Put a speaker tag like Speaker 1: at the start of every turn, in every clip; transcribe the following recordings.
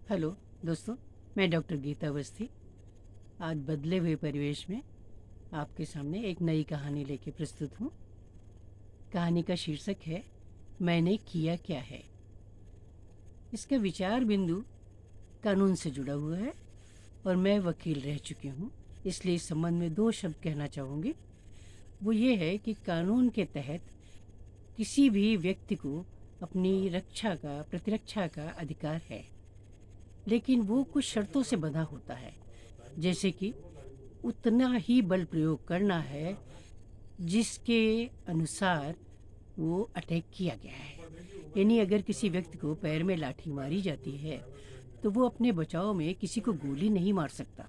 Speaker 1: Hello दोस्तों, मैं doctor Gita Awasthi आज बदले हुए परिवेश में आपके सामने एक नई कहानी लेके प्रस्तुत हूँ। कहानी का शीर्षक है मैंने किया क्या है। इसका विचार बिंदु कानून से जुड़ा हुआ है और मैं वकील रह चुकी हूँ, इसलिए इस संबंध में दो शब्द कहना चाहूँगी। वो ये है कि कानून के तहत किसी भी व्यक्ति को अपनी रक्षा का प्रतिरक्षा का अधिकार है, लेकिन वो कुछ शर्तों से बंधा होता है, जैसे कि उतना ही बल प्रयोग करना है जिसके अनुसार वो अटैक किया गया है। यानी अगर किसी व्यक्ति को पैर में लाठी मारी जाती है तो वो अपने बचाव में किसी को गोली नहीं मार सकता।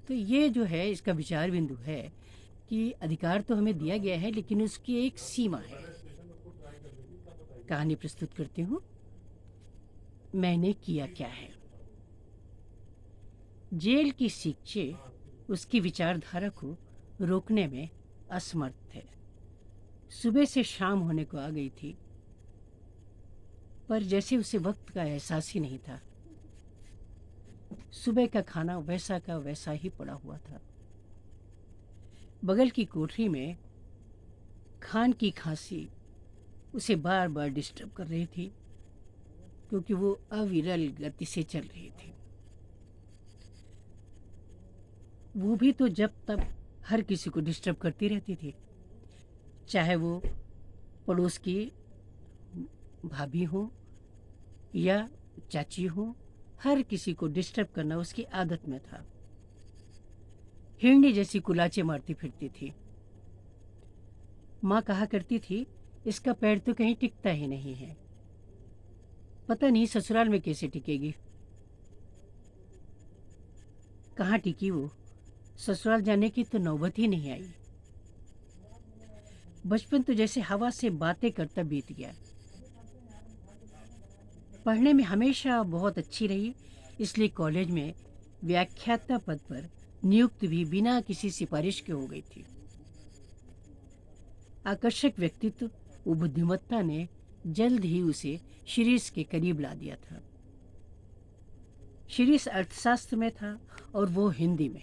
Speaker 1: तो ये जो है इसका विचार बिंदु है कि अधिकार तो हमें दिया गया है, लेकिन उसकी एक सीमा है। कहानी प्रस्तुत करती हूँ, मैंने किया क्या है। जेल की शिक्षे उसकी विचारधारा को रोकने में असमर्थ थे। सुबह से शाम होने को आ गई थी, पर जैसे उसे वक्त का एहसास ही नहीं था। सुबह का खाना वैसा का वैसा ही पड़ा हुआ था। बगल की कोठरी में खान की खांसी उसे बार बार डिस्टर्ब कर रही थी, क्योंकि वो अविरल गति से चल रही थी। वो भी तो जब तब हर किसी को डिस्टर्ब करती रहती थी, चाहे वो पड़ोस की भाभी हो या चाची हो। हर किसी को डिस्टर्ब करना उसकी आदत में था। हिरनी जैसी कुलाचे मारती फिरती थी। माँ कहा करती थी, इसका पैर तो कहीं टिकता ही नहीं है, पता नहीं ससुराल में कैसे टिकेगी। कहाँ टिकी वो, ससुराल जाने की तो नौबत ही नहीं आई। बचपन तो जैसे हवा से बातें करता बीत गया। पढ़ने में हमेशा बहुत अच्छी रही, इसलिए कॉलेज में व्याख्याता पद पर नियुक्त भी बिना किसी सिफारिश के हो गई थी। आकर्षक व्यक्तित्व वो बुद्धिमत्ता ने जल्द ही उसे शिरीष के करीब ला दिया था। शिरीष अर्थशास्त्र में था और वो हिंदी में।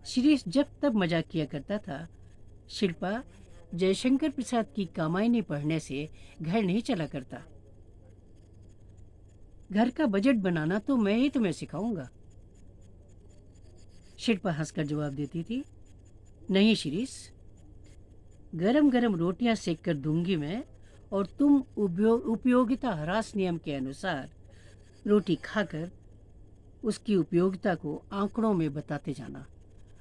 Speaker 1: शिरीष जब तब मजाक किया करता था, शिल्पा, जयशंकर प्रसाद की कामायनी पढ़ने से घर नहीं चला करता। घर का बजट बनाना तो मैं ही तुम्हें सिखाऊंगा। शिल्पा हंसकर जवाब देती थी, नहीं शिरीष, गरम गरम रोटियां सेक कर दूंगी मैं, और तुम उपयोगिता ह्रास नियम के अनुसार रोटी खाकर उसकी उपयोगिता को आंकड़ों में बताते जाना।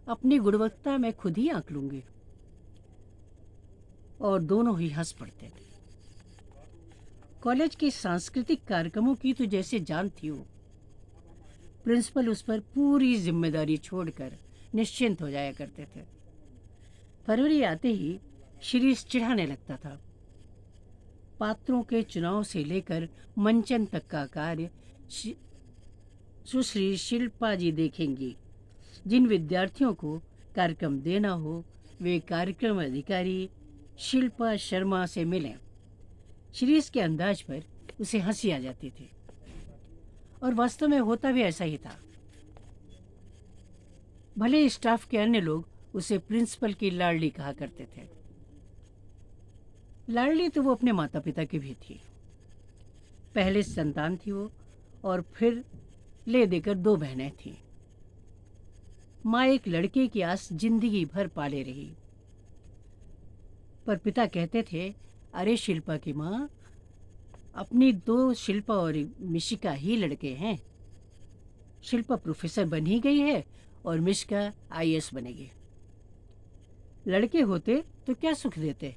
Speaker 1: अपनी गुणवत्ता मैं खुद ही आंक लूंगी। और दोनों ही हंस पड़ते थे। कॉलेज के सांस्कृतिक कार्यक्रमों की तो जैसे जान थी वो। प्रिंसिपल उस पर पूरी जिम्मेदारी छोड़कर निश्चिंत हो जाया करते थे। फरवरी आते ही शिरीष चिढ़ाने लगता था। पात्रों के चुनाव से लेकर मंचन तक का कार्य सुश्री शिल्पा जी देखेंगी। जिन विद्यार्थियों को कार्यक्रम देना हो वे कार्यक्रम अधिकारी शिल्पा शर्मा से मिलें। शिरीष के अंदाज पर उसे हंसी आ जाती थी, और वास्तव में होता भी ऐसा ही था। भले स्टाफ के अन्य लोग उसे प्रिंसिपल की लाडली कहा करते थे। लाडली तो वो अपने माता पिता की भी थी। पहले संतान थी वो, और फिर ले देकर दो बहनें थीं। माँ एक लड़के की आस जिंदगी भर पाले रही, पर पिता कहते थे, अरे शिल्पा की माँ, अपनी दो शिल्पा और मिशिका ही लड़के हैं। शिल्पा प्रोफेसर बन ही गई है और मिशिका आईएएस बनेगी। लड़के होते तो क्या सुख देते।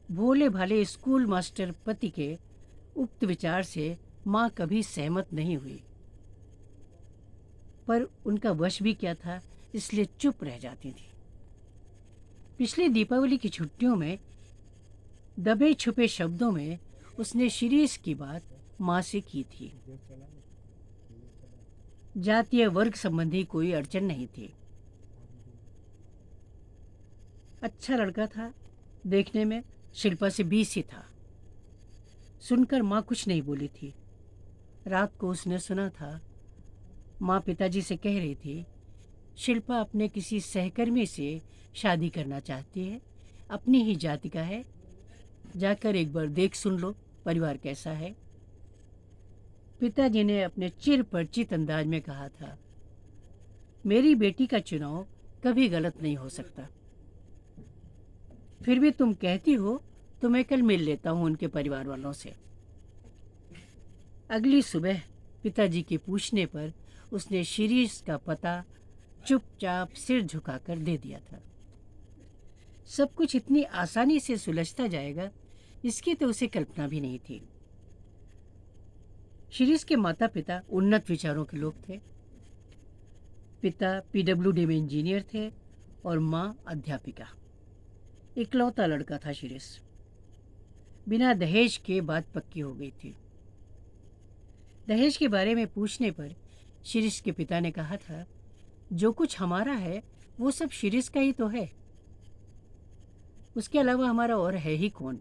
Speaker 1: भोले भाले स्कूल मास्टर पति के उक्त विचार से माँ कभी सहमत नहीं हुई, पर उनका वश भी क्या था, इसलिए चुप रह जाती थी। पिछली दीपावली की छुट्टियों में दबे छुपे शब्दों में उसने शिरीष की बात माँ से की थी। जातीय वर्ग संबंधी कोई अड़चन नहीं थी। अच्छा लड़का था, देखने में शिल्पा से 20 ही था। सुनकर माँ कुछ नहीं बोली थी। रात को उसने सुना था माँ पिताजी से कह रही थी, शिल्पा अपने किसी सहकर्मी से शादी करना चाहती है, अपनी ही जाति का है, जाकर एक बार देख सुन लो परिवार कैसा है। पिताजी ने अपने चिर परिचित अंदाज में कहा था, मेरी बेटी का चुनाव कभी गलत नहीं हो सकता। फिर भी तुम कहती हो तो मैं कल मिल लेता हूँ उनके परिवार वालों से। अगली सुबह पिताजी के पूछने पर उसने शिरीष का पता चुपचाप सिर झुकाकर दे दिया था। सब कुछ इतनी आसानी से सुलझता जाएगा इसकी तो उसे कल्पना भी नहीं थी। शिरीष के माता पिता उन्नत विचारों के लोग थे। पिता पीडब्ल्यूडी में इंजीनियर थे और माँ अध्यापिका। इकलौता लड़का था शिरीष। बिना दहेज के बात पक्की हो गई थी। दहेज के बारे में पूछने पर शिरीष के पिता ने कहा था, जो कुछ हमारा है वो सब शिरीष का ही तो है, उसके अलावा हमारा और है ही कौन।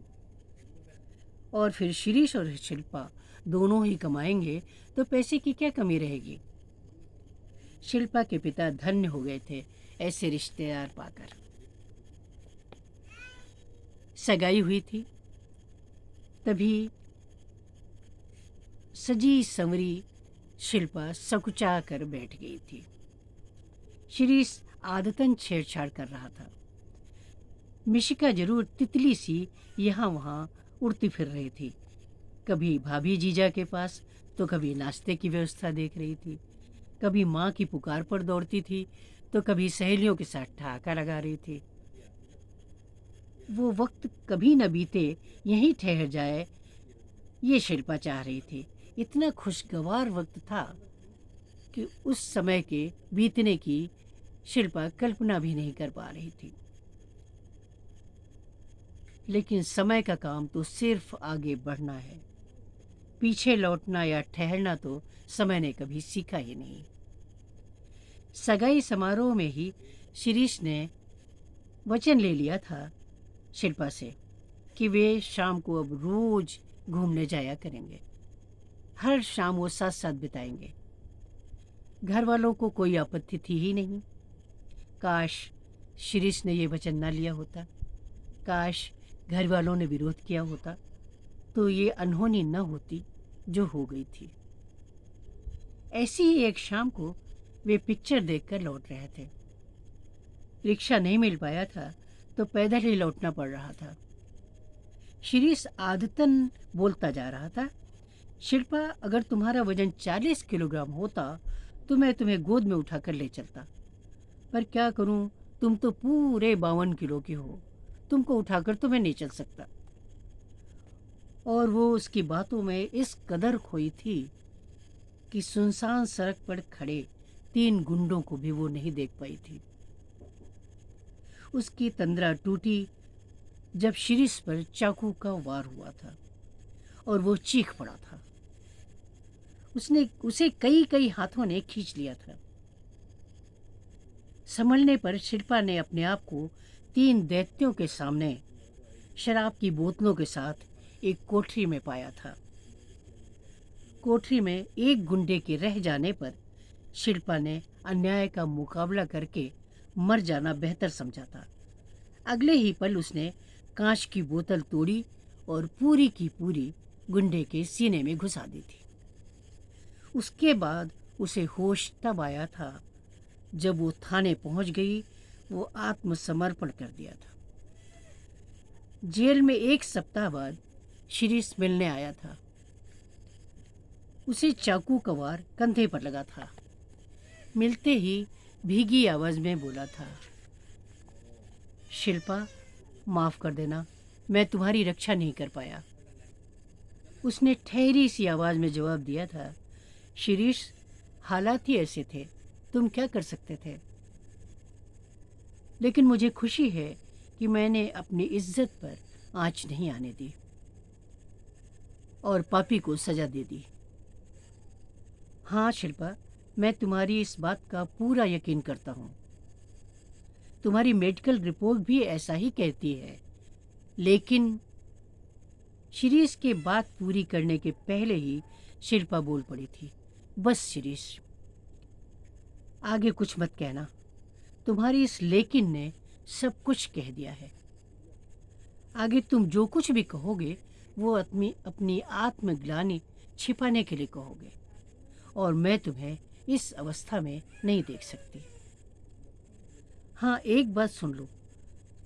Speaker 1: और फिर शिरीष और शिल्पा दोनों ही कमाएंगे तो पैसे की क्या कमी रहेगी। शिल्पा के पिता धन्य हो गए थे ऐसे रिश्तेदार पाकर। सगाई हुई थी, तभी सजी संवरी शिल्पा सकुचा कर बैठ गई थी। शिरीष आदतन छेड़छाड़ कर रहा था। मिशिका जरूर तितली सी यहाँ वहाँ उड़ती फिर रही थी। कभी भाभी जीजा के पास तो कभी नाश्ते की व्यवस्था देख रही थी, कभी माँ की पुकार पर दौड़ती थी तो कभी सहेलियों के साथ ठहाका लगा रही थी। वो वक्त कभी न बीते, यहीं ठहर जाए, ये शिल्पा चाह रही थी। इतना खुशगवार वक्त था कि उस समय के बीतने की शिल्पा कल्पना भी नहीं कर पा रही थी। लेकिन समय का काम तो सिर्फ आगे बढ़ना है, पीछे लौटना या ठहरना तो समय ने कभी सीखा ही नहीं। सगाई समारोह में ही शिरीष ने वचन ले लिया था शिल्पा से कि वे शाम को अब रोज घूमने जाया करेंगे। हर शाम वो साथ साथ बिताएंगे। घर वालों को कोई आपत्ति थी ही नहीं। काश शिरीष ने ये वचन ना लिया होता, काश घर वालों ने विरोध किया होता तो ये अनहोनी न होती जो हो गई थी। ऐसी ही एक शाम को वे पिक्चर देखकर लौट रहे थे। रिक्शा नहीं मिल पाया था तो पैदल ही लौटना पड़ रहा था। शिरीष आदतन बोलता जा रहा था, शिल्पा अगर तुम्हारा वजन 40 किलोग्राम होता तो मैं तुम्हें गोद में उठाकर ले चलता, पर क्या करूं, तुम तो पूरे 52 किलो की हो, तुमको उठाकर तो मैं नहीं चल सकता। और वो उसकी बातों में इस कदर खोई थी कि सुनसान सड़क पर खड़े 3 गुंडों को भी वो नहीं देख पाई थी। उसकी तंद्रा टूटी जब शिरीष पर चाकू का वार हुआ था और वो चीख पड़ा था। उसे कई कई हाथों ने खींच लिया था। संभलने पर शिल्पा ने अपने आप को 3 दैत्यों के सामने शराब की बोतलों के साथ एक कोठरी में पाया था। कोठरी में एक गुंडे के रह जाने पर शिल्पा ने अन्याय का मुकाबला करके मर जाना बेहतर समझा था। अगले ही पल उसने कांच की बोतल तोड़ी और पूरी की पूरी गुंडे के सीने में घुसा दी थी। उसके बाद उसे होश तब आया था जब वो थाने पहुंच गई। वो आत्मसमर्पण कर दिया था। जेल में 1 सप्ताह बाद शिरीष मिलने आया था। उसे चाकू का वार कंधे पर लगा था। मिलते ही भीगी आवाज में बोला था, शिल्पा माफ कर देना, मैं तुम्हारी रक्षा नहीं कर पाया। उसने ठहरी सी आवाज में जवाब दिया था, शिरीष हालात ही ऐसे थे, तुम क्या कर सकते थे। लेकिन मुझे खुशी है कि मैंने अपनी इज्जत पर आंच नहीं आने दी और पापी को सजा दे दी। हाँ शिल्पा, मैं तुम्हारी इस बात का पूरा यकीन करता हूँ। तुम्हारी मेडिकल रिपोर्ट भी ऐसा ही कहती है, लेकिन शिरीष के बात पूरी करने के पहले ही शिल्पा बोल पड़ी थी। बस शिरीष, आगे कुछ मत कहना। तुम्हारी इस लेकिन ने सब कुछ कह दिया है। आगे तुम जो कुछ भी कहोगे वो अपनी अपनी आत्मग्लानि छिपाने के लिए कहोगे, और मैं तुम्हें इस अवस्था में नहीं देख सकती। हाँ, एक बात सुन लो,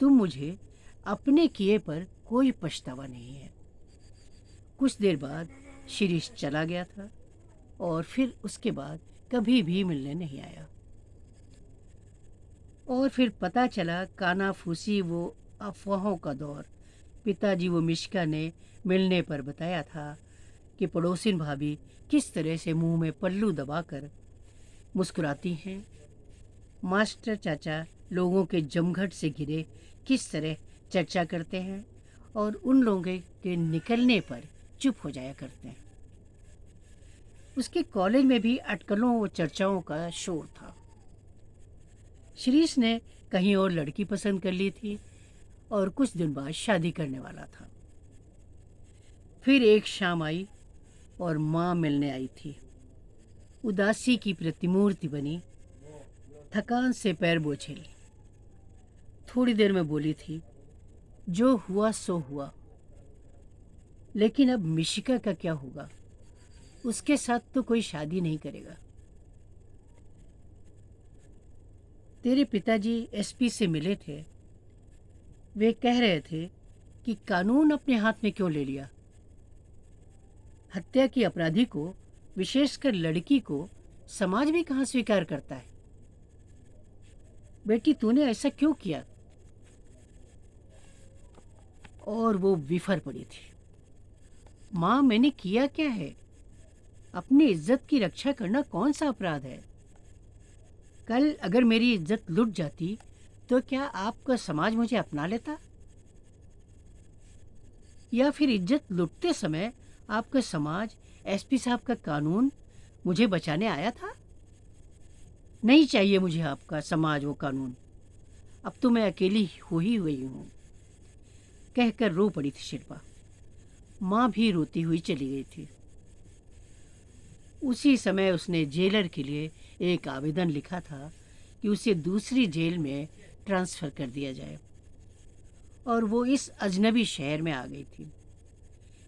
Speaker 1: तुम मुझे अपने किए पर कोई पछतावा नहीं है। कुछ देर बाद शिरीष चला गया था और फिर उसके बाद कभी भी मिलने नहीं आया। और फिर पता चला कानाफूसी वो अफवाहों का दौर। पिताजी वो मिश्का ने मिलने पर बताया था कि पड़ोसिन भाभी किस तरह से मुंह में पल्लू दबाकर मुस्कुराती हैं। मास्टर चाचा लोगों के जमघट से घिरे किस तरह चर्चा करते हैं और उन लोगों के निकलने पर चुप हो जाया करते हैं। उसके कॉलेज में भी अटकलों व चर्चाओं का शोर था। शिरीष ने कहीं और लड़की पसंद कर ली थी और कुछ दिन बाद शादी करने वाला था। फिर एक शाम आई और माँ मिलने आई थी। उदासी की प्रतिमूर्ति बनी, थकान से पैर बोझिल। थोड़ी देर में बोली थी, जो हुआ सो हुआ, लेकिन अब मिशिका का क्या होगा? उसके साथ तो कोई शादी नहीं करेगा। तेरे पिताजी एसपी से मिले थे। वे कह रहे थे कि कानून अपने हाथ में क्यों ले लिया। हत्या की अपराधी को, विशेषकर लड़की को, समाज भी कहाँ स्वीकार करता है। बेटी, तूने ऐसा क्यों किया? और वो विफर पड़ी थी। माँ, मैंने किया क्या है? अपनी इज्जत की रक्षा करना कौन सा अपराध है? कल अगर मेरी इज्जत लुट जाती तो क्या आपका समाज मुझे अपना लेता? या फिर इज्जत लुटते समय आपका समाज, एसपी साहब का कानून मुझे बचाने आया था? नहीं चाहिए मुझे आपका समाज, वो कानून। अब तो मैं अकेली हो ही हुई हूँ। कहकर रो पड़ी थी शिल्पा। माँ भी रोती हुई चली गई थी। उसी समय उसने जेलर के लिए एक आवेदन लिखा था कि उसे दूसरी जेल में ट्रांसफ़र कर दिया जाए, और वो इस अजनबी शहर में आ गई थी।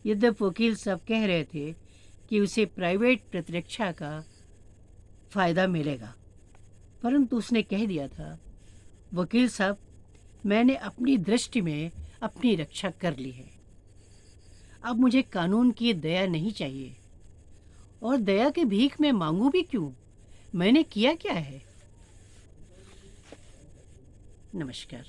Speaker 1: यद्यपि वकील साहब कह रहे थे कि उसे प्राइवेट प्रतिरक्षा का फ़ायदा मिलेगा, परंतु उसने कह दिया था, वकील साहब, मैंने अपनी दृष्टि में अपनी रक्षा कर ली है। अब मुझे कानून की दया नहीं चाहिए, और दया के भीख में मांगू भी क्यों? मैंने किया क्या है? नमस्कार।